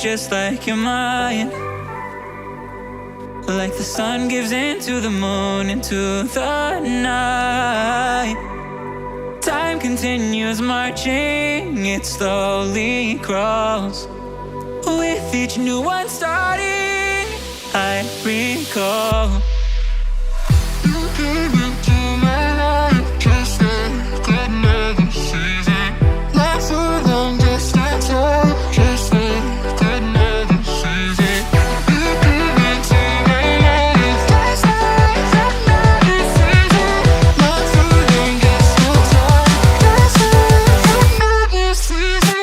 just like you're mine. Like the sun gives into the moon, into the night. Time continues marching, it slowly crawls. With each new one starting, I recall. You came into my life just like another season. Not so long, just a time, just like another season. You came into my life just like another season. Not so long, just a time, just like another season.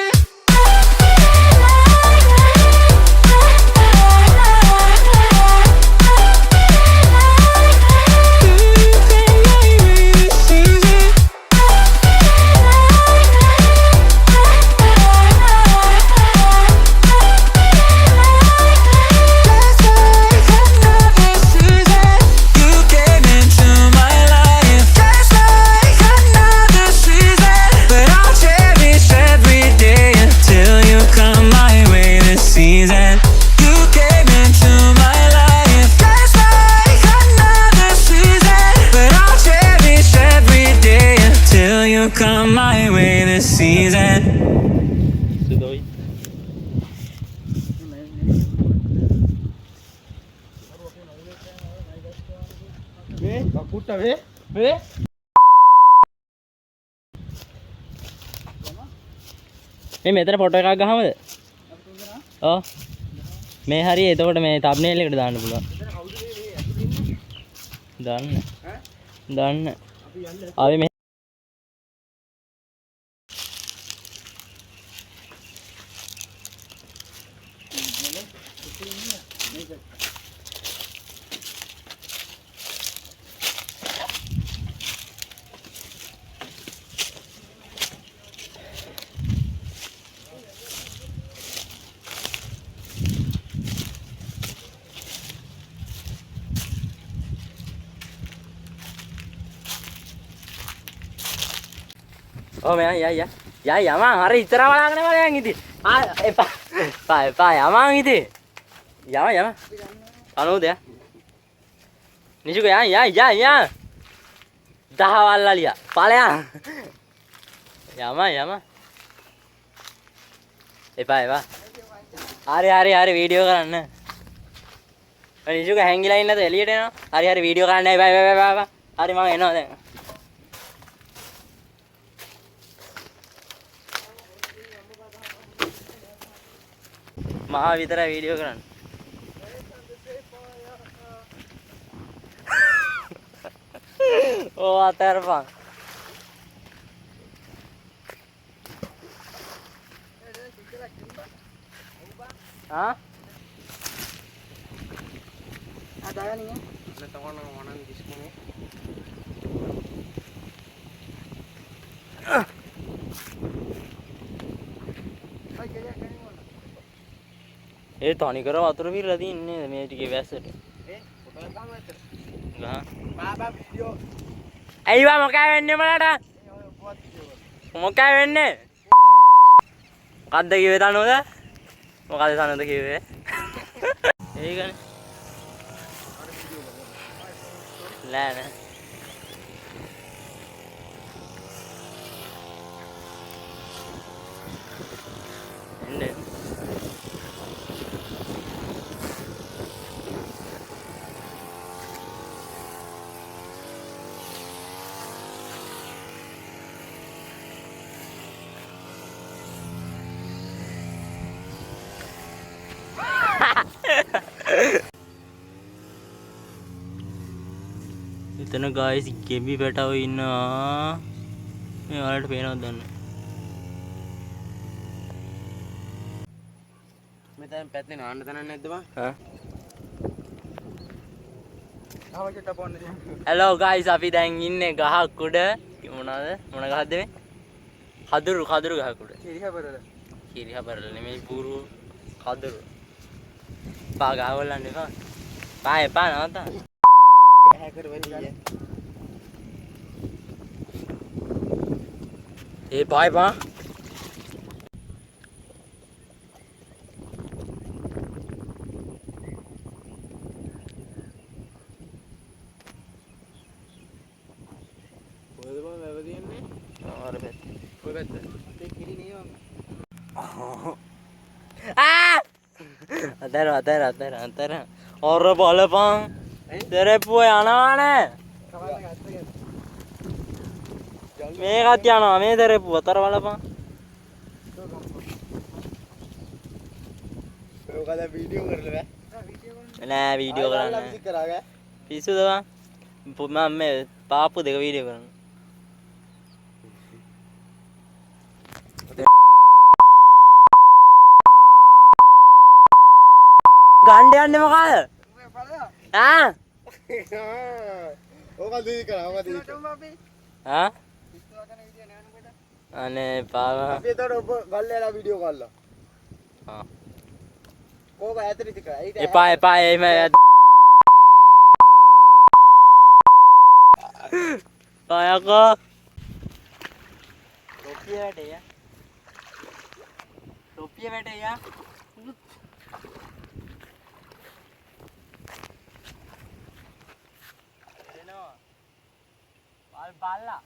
Come my way this season. Sudoy. Ve, bakutta ve. Ve. මේ මෙතන photo එකක් ගහමද? ඔව්. මේ හරිය එතකොට මේ තම්බ්නේල් එකට දාන්න පුළුවන්. දාන්න. දාන්න. ආවේ මේ oh meya ya yamang hari itara balangane balayan iti epa yamang iti yama anu de nisuka ya dahawalla liya palayan yama epa hari video karanna nisuka hangila innada eliyata ena hari video karanna epa hari mama enawa den මහා විතරයි video කරන්නේ. ඕ අතරපන්. ආ? අදාලා නේ. නැතවන වණන් දිස්කුනේ. ඒ තනි කර වතුර පිරලා තින්නේ මේ ටිකේ වැස්සට. පොතල ගන්න ඇතර. ගහ. බාබා වීඩියෝ. අයිවා මොකද වෙන්නේ මලට? මොකද වෙන්නේ? මොකද්ද කිව්වේ තනෝද? මොකද්ද තනෝද කිව්වේ? ඒකනේ. නෑ නෑ. එන්නේ. इतना गाइस गेम भी बैठा हुई ना मैं वालेट पहना दन मैं तन पैतने नान दन ने दवा हां ආවකට පොන්නේ हेलो गाइस අපි දැන් ඉන්නේ ගහක් උඩ මොනවාද මොන ගහද මේ කදුරු ගහක් උඩ කිරිහබරල නෙමෙයි පුරු කදුරු පා ගහවලන්නේ පා පා නවත්තා हैकर बनी है ए भाई बा අර පැත්තේ. කොයි පැත්ත? අපේ කිරි නේ වම්. ආ! අතර. ඔර බලපන්. තෙරපුව යනවානේ. මේකත් යනවා මේ තෙරපුව. අතර බලපන්. ඔකද වීඩියෝ කරලා නෑ වීඩියෝ කරන්න. පිස්සුද බං? මම මේ පාපු දෙක වීඩියෝ කරන්න. ගණ්ඩ යන්නේ මොකද? ආ? ඕක දී කරා ඕක දී. ආ? අනේ පාව. අපි එතකොට ඔබ ගල්ලේලා වීඩියෝ කළා. ආ. ඕක ඇතරිද කරා. එපා එහෙම පායකෝ. ටොපිය වැටේ. ටොපිය වැටේ. Bala.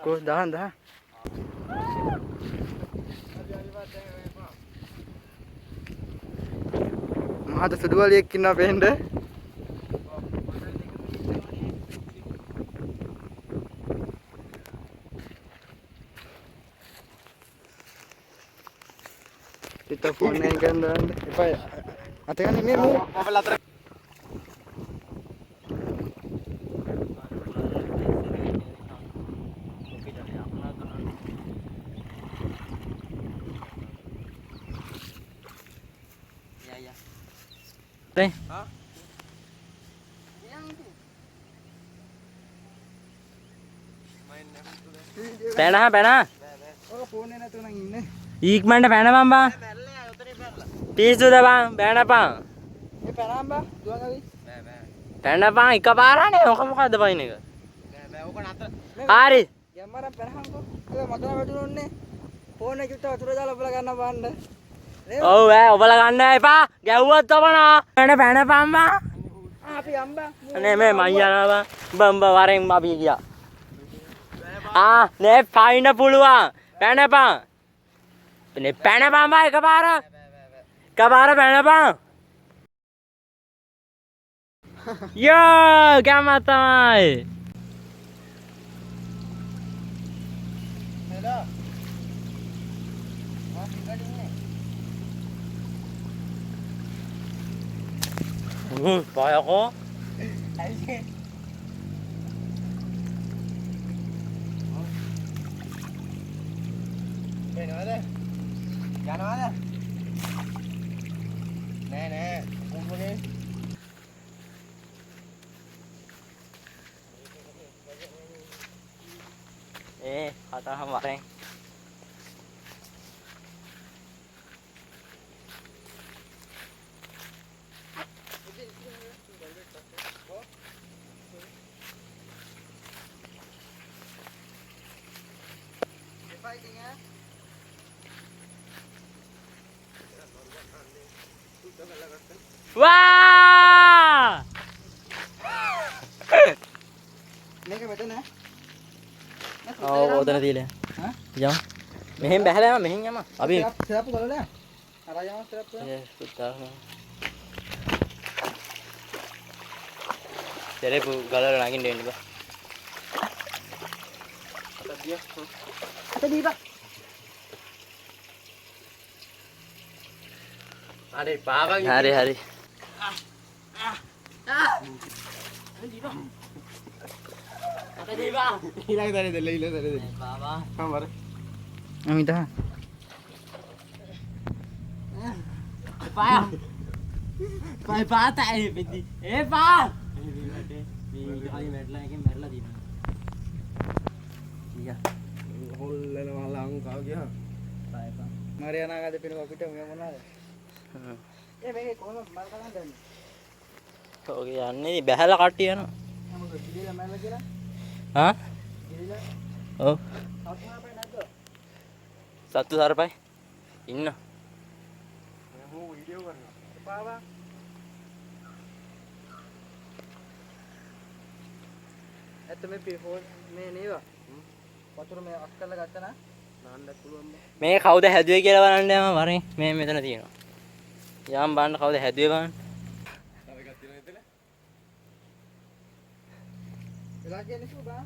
Ko dah. මහත සුදුවලියෙක් ඉන්නවා පෙහෙන්න. kita phone එකෙන් දාන්න. එපා. අත ගන්න මේ මොබයිල් අතර. Ya. Teh. Hah? පැන. ඔය ෆෝන් එක නැතුව නම් ඉන්නේ. ඊක්මන්ට පැනපන් බං. පිස්සුද බං පැනපන්. මේ පැනනම් බා දුවගවි. පැනපන් එකපාරනේ ඔක මොකද්ද පයින් එක. බෑ ඕක නතර. හරි. යම්මරම් පැනහන්කෝ. ඒක මතන වැටුනොන්නේ. ෆෝන් එක චුට්ට වතුර දාලා ඔබලා ගන්න බාන්න. ඔව් ඔබලා ගන්න එපා. ගැව්වොත් තපනවා. පැනපන් බං. අපි යම්බා. නේ මේ මං යනවා බං වරෙන් අපි ගියා. නේ පයින්න පුළුවන්. පැනපන්. නේ පැනපන් බං එකපාර. එකපාර පැනපන්. යෝ ගම තමයි. නේද? මම පිටට ඉන්නේ. පායකෝ. යනවාද? නෑ උඹනේ හතහම වරෙන් Wah! මේක මෙතන ඔතන තියලා. යමු. මෙහෙන් බැහැලා යමු මෙහෙන් යමු. අපි සරප්පු ගලලා. අර යමු සරප්පු. සරප්පු ගලලා නගින්න වෙන්න බා. අත දීපා. හරි පාවා. හරි. ඊළඟ දරේ දෙල්ල. බාබා. හම්බර. අමිතා. පාතයි පෙති. පා. මේ හරි මැටලා එකෙන් මැරලා දිනවා. ඊයා. හොල්ලන වලං කව ගියා. පායපා. මරියානාගාද පින අපිට මේ මොනවාද? මේක කොහොමද මල් ගන්න දන්නේ? ඔගේ යන්නේ බැහැලා කට්ටිය යනවා. මොකද ගිලිලා මැරලා කියලා? හා? ගිලිලා. ඔව්. සත්තුහාරපයි නැද්ද? සත්තු සරපයි. ඉන්න. මම වීඩියෝ කරනවා. පාවා. ඇත්ත මේ නේවා වතුර මේ අක් කරලා ගත්තා නා නාන්නත් පුළුවන් මේ කවුද හැදුවේ කියලා බලන්න යම වරේ මේ මෙතන තියෙනවා යම් බලන්න කවුද හැදුවේ බලන්න තව එකක් තියෙනවා එතන වෙලා කියන්නේ සු බා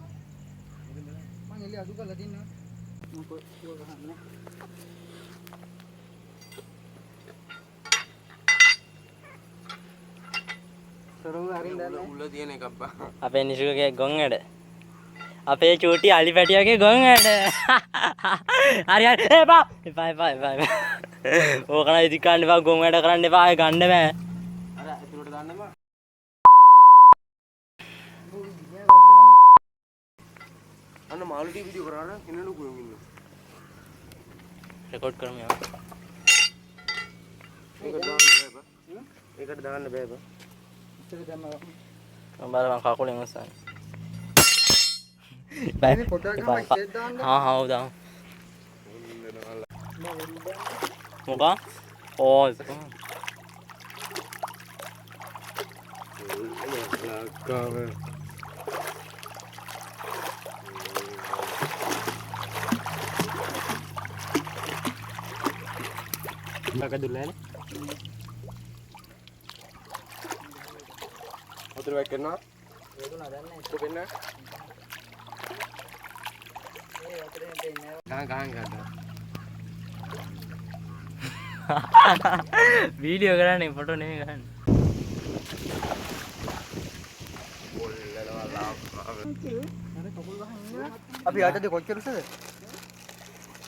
මං එළිය අඩු කරලා තින්නවා මම කොහොම ගහන්නේ සරෝ අරින් දැන් උள்ள තියෙන එකක් බා අපේ නිසුකගේ ගොන් ඇඩ අපේ චූටි අලි පැටියගේ ගොන් ඇඩ හරි හරි එපා එපා එපා එපා ඕකන ඉදි කන්න එපා ගොන් වැඩ කරන්න එපා ආයෙ ගන්න බෑ අර ඇතුළට දාන්න බා අන්න මාළුටි වීඩියෝ කරාන ඉන්නලු ගොන් ඉන්න රෙකෝඩ් කරමු යන්න ඒකට දාන්න බෑ බා ඉතින් දැම්ම මම බලන්න කකුලෙන් උස්සන්න මේ ෆොටෝ එක මම ඉස්සෙල් දාන්න हाँ हाँ उदा මොකා ඕ इसको ලක දුල්ලනේ උතර වෙක් කරනවා වේදුනා දැන් නෑ කොපෙන්න ඒ වතුරෙන් දෙන්නේ ගහන් ගහන් වීඩියෝ කරන්නේ ෆොටෝ නෙමෙයි ගහන්නේ අර කකුල් ගහන් ඉන්නවා අපි ආතද කොච්චර උසද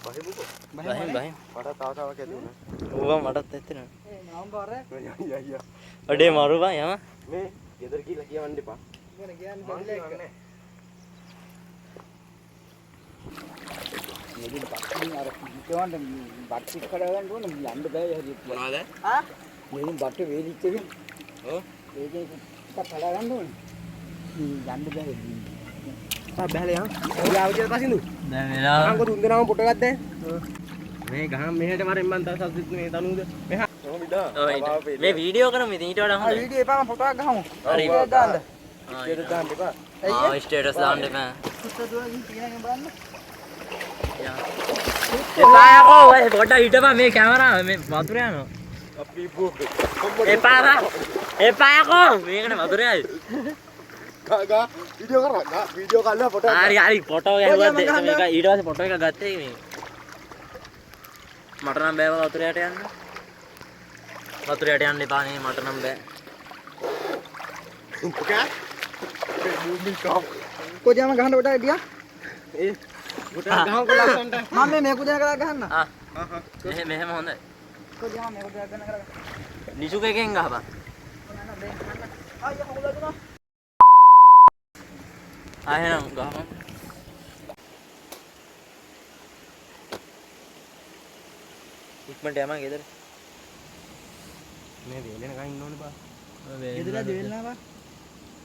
බහිමුකෝ බහින් බහින් මට තව තවක් ඇති වුණා ඌවා මටත් ඇත්තේ ඒ නම් බාර අයියා අඩේ මරු බා යම මේ ගෙදර කියලා කියවන්න එපා මොන කියන්නේ මං බැලුවා කියන්නේ මෙදින් බක්කින් අර කිව්වන්ට බට්ටි කඩ ගන්න ඕන යන්න බෑ හරියට මොනවද ආ මෙදින් බට්ටි වේලිච්ච එක ඔව් ඒකේ එකක් කඩ ගන්න ඕන යන්න බෑ ආ බැලේ යන් ඔය ආවිදේ පසින්දු දැන් වෙලා අංග තුන් දෙනාම පොට ගත්තේ මේ ගහන් මෙහෙට වරෙන් මන් තව සද්දිත් මේ තනුද මෙහා කොහොම ඉදා මේ වීඩියෝ කරමු ඉතින් ඊට වඩා ආ හොඳයි වීඩියෝ එපා මම ෆොටෝ එකක් ගහමු හරි. ඒක දාන්න ඊට දාන්න එපා ආ ස්ටේටස් දාන්න එපා පුස්ත දුවකින් තියෙනකම් බලන්න එපා යකෝ ඔය පොඩ්ඩක් හිටපන් මේ කැමරාව මේ වතුර යනවා අපි බෝක එපා එපා යකෝ මේකට වතුරයි ගා වීඩියෝ කරා ගා වීඩියෝ කරලා ෆොටෝ හරි හරි ෆොටෝ ගැහුවා මේක ඊට පස්සේ ෆොටෝ එක ගත්තේ මේ මට නම් බෑ වතුර යට යන්න වතුර යට යන්න එපා නේ මට නම් බෑ કા මූවි කම් කොජාම ගහන්න කොට ගියා ඒ කොට ගහන් කොලස්සන්ට මම මේ කුදේ කරලා ගහන්න ආ මෙහෙම හොඳයි කොජාම මේ කුදේ ගන්න කරලා නිසුක එකෙන් ගහපන් ආයෙ හොගලා දුනා ආයෙනම් ගහපන් ඉක්මනට යමන් ගෙදර මේ වේලෙන ගහින් ඉන්න ඕනේ බා ගෙදර දෙවෙල්ලා බා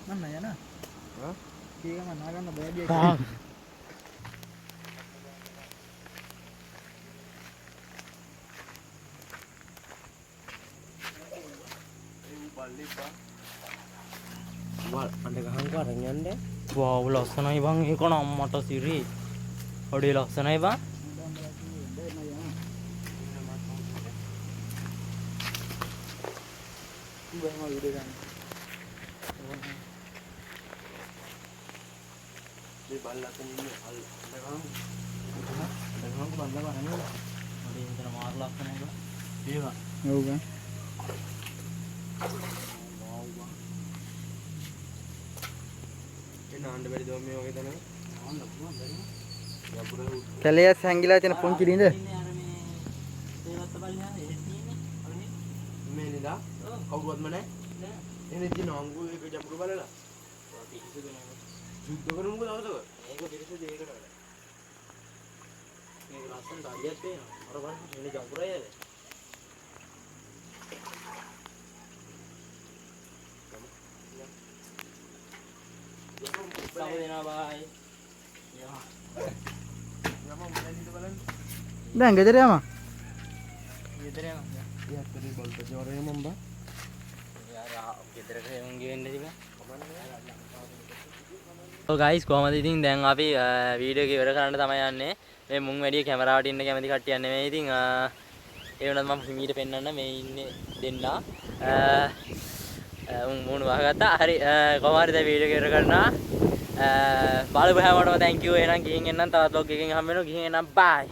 මන්න යන හා කීක මම නාගන්න බෑඩිය වල් අඬ ගහන් කරන් යන්නේ වාව් ලස්සනයි බං ඒක නම් මට සිරි ඔඩේ ලස්සනයි බං බෑම වීඩියෝ ගන්න මේ බල්ලත් ඉන්නේ අල් අඬ දැන් බල්ලා බලන්න ඔඩේ මෙතන මාර ලස්සනයි බං ඒවා ඔව් බං එන්න අඬ බැරි දෝ මේ වගේ තැන කැලේ හැංගිලා තියෙන පුංචි ළිඳ මේ නිදා කවුරුවත්ම නැහැ එනේ තියෙන අංගු එක ජම්බු බලලා සුද්ධ කරමුකෝ දවසක මේක පිරිසිදු ඒකට වඩා මේක ලස්සන දඩියක් තියෙනවා අර බලන්න මෙන්න ජම්පුරයද සමු දෙනවා බයි දැන් ගෙදර යම ගෙදර යනවා යත්තේ බල්ට ජෝරේ මම්බා යාර ගෙදරට එමුන් ගෙවෙන්න තිබ්බා ඔව් ගයිස් කොහමද ඉතින් දැන් අපි වීඩියෝ එක ඉවර කරන්න තමයි යන්නේ. මේ මුන් වැඩි කැමරාවට ඉන්න කැමති කට්ටියක් නෙමෙයි. ඉතින් ඒ වුණත් මම හිමීට පෙන්වන්න මේ ඉන්නේ දෙන්නා. උන් මුණ වහගත්තා. හරි කොහොම හරි දැන් වීඩියෝ එක ඉවර කරනවා. බලපු හැමෝටම thank you. එහෙනම් ගිහින් එන්නම් තවත් vlog එකකින් හම්බ වෙනවා. ගිහින් එන්නම් bye.